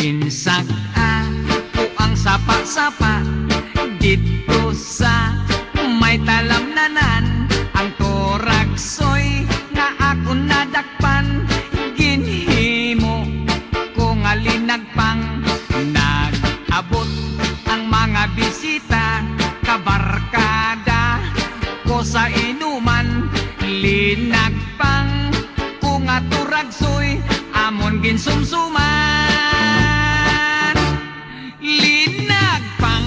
Ginsag-a ko ang sapa-sapa dito sa may talamnanan. Ang toraksoy nga ako nadakpan, ginhimo ko nga linagpang. Nag-abot ang mga bisita, kabarkada ko sa inuman. Linagpang ko nga turagsoy, amon ginsumsuman. Linagpang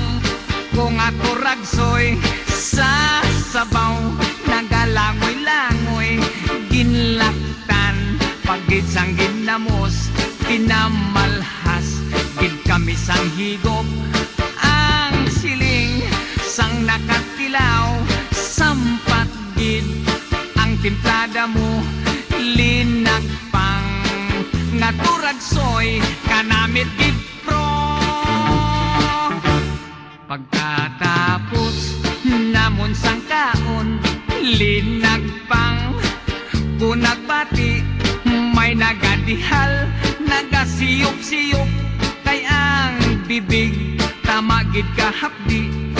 ko nga turagsoy, sa sabaw nagalangoy-langoy. Ginlaktan pagid sang ginamos, tinamalhas gid kami sang higop. Ang siling sang nakatilaw, sampat gid ang timplada mo. Linagpang nga turagsoy, kanamit gid pro. Pagkatapos namon sang kaon, linagpang ko nagbati. May nagadihal, nagasiyop-siyop, kay ang bibig tamagid kahapdi.